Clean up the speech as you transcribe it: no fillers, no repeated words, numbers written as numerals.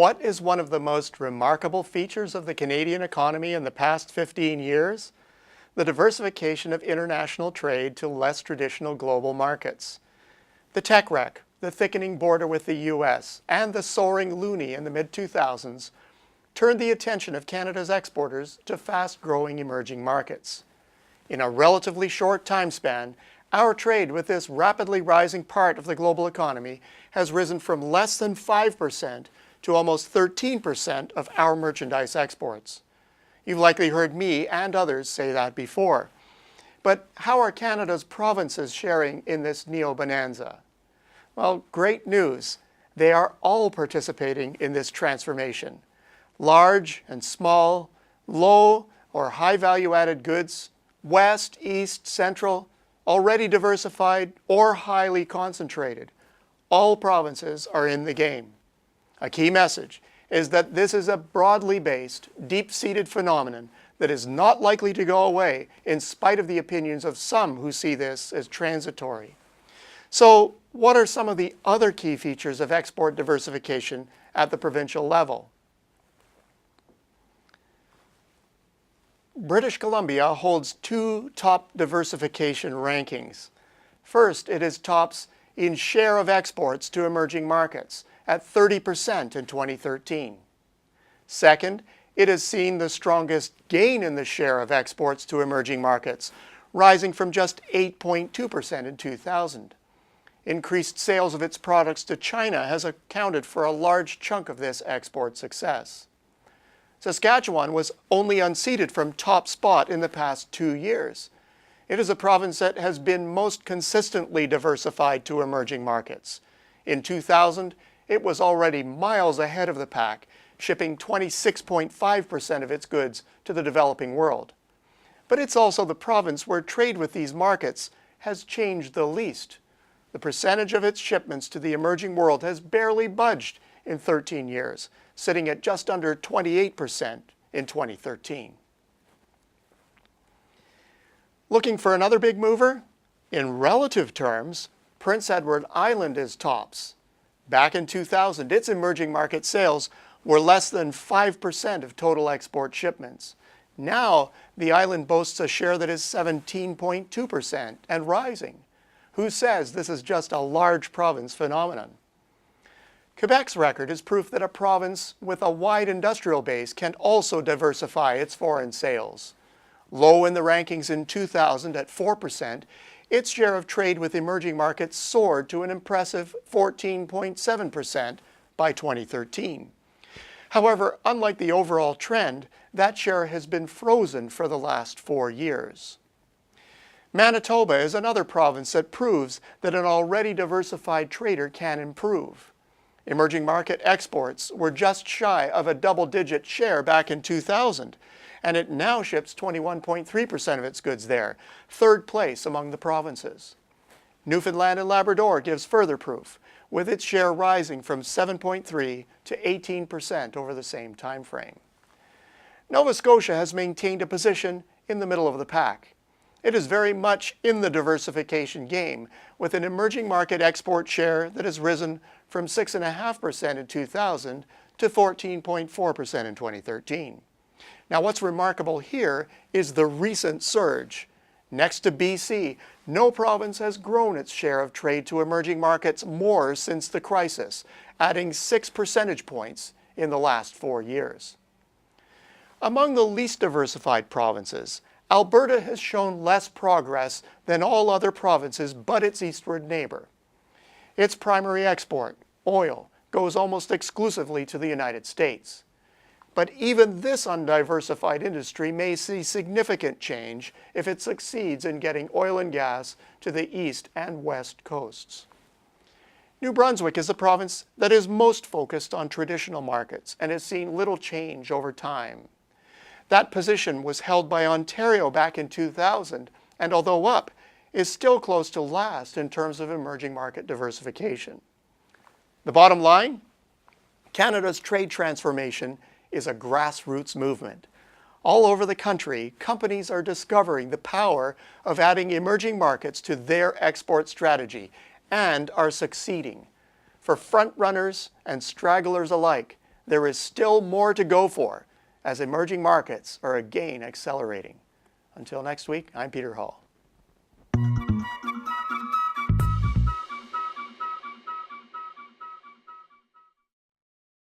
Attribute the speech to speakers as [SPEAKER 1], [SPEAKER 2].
[SPEAKER 1] What is one of the most remarkable features of the Canadian economy in the past 15 years? The diversification of international trade to less traditional global markets. The tech wreck, the thickening border with the US, and the soaring loonie in the mid-2000s turned the attention of Canada's exporters to fast-growing emerging markets. In a relatively short time span, our trade with this rapidly rising part of the global economy has risen from less than 5% to almost 13% of our merchandise exports. You've likely heard me and others say that before. But how are Canada's provinces sharing in this neo-bonanza? Well, great news. They are all participating in this transformation. Large and small, low or high value-added goods, west, east, central, already diversified or highly concentrated. All provinces are in the game. A key message is that this is a broadly based, deep-seated phenomenon that is not likely to go away in spite of the opinions of some who see this as transitory. So, what are some of the other key features of export diversification at the provincial level? British Columbia holds two top diversification rankings. First, it is tops in share of exports to emerging markets at 30% in 2013. Second, it has seen the strongest gain in the share of exports to emerging markets, rising from just 8.2% in 2000. Increased sales of its products to China has accounted for a large chunk of this export success. Saskatchewan was only unseated from top spot in the past 2 years. It is a province that has been most consistently diversified to emerging markets. In 2000, it was already miles ahead of the pack, shipping 26.5% of its goods to the developing world. But it's also the province where trade with these markets has changed the least. The percentage of its shipments to the emerging world has barely budged in 13 years, sitting at just under 28% in 2013. Looking for another big mover? In relative terms, Prince Edward Island is tops. Back in 2000, its emerging market sales were less than 5% of total export shipments. Now, the island boasts a share that is 17.2% and rising. Who says this is just a large province phenomenon? Quebec's record is proof that a province with a wide industrial base can also diversify its foreign sales. Low in the rankings in 2000 at 4%, its share of trade with emerging markets soared to an impressive 14.7% by 2013. However, unlike the overall trend, that share has been frozen for the last 4 years. Manitoba is another province that proves that an already diversified trader can improve. Emerging market exports were just shy of a double-digit share back in 2000, and it now ships 21.3% of its goods there, third place among the provinces. Newfoundland and Labrador gives further proof, with its share rising from 7.3% to 18% over the same time frame. Nova Scotia has maintained a position in the middle of the pack. It is very much in the diversification game, with an emerging market export share that has risen from 6.5% in 2000 to 14.4% in 2013. Now, what's remarkable here is the recent surge. Next to BC, no province has grown its share of trade to emerging markets more since the crisis, adding 6 percentage points in the last 4 years. Among the least diversified provinces, Alberta has shown less progress than all other provinces but its eastward neighbor. Its primary export, oil, goes almost exclusively to the United States. But even this undiversified industry may see significant change if it succeeds in getting oil and gas to the east and west coasts. New Brunswick is the province that is most focused on traditional markets and has seen little change over time. That position was held by Ontario back in 2000, and although up, is still close to last in terms of emerging market diversification. The bottom line? Canada's trade transformation is a grassroots movement. All over the country, companies are discovering the power of adding emerging markets to their export strategy and are succeeding. For front runners and stragglers alike, there is still more to go for as emerging markets are again accelerating. Until next week, I'm Peter Hall.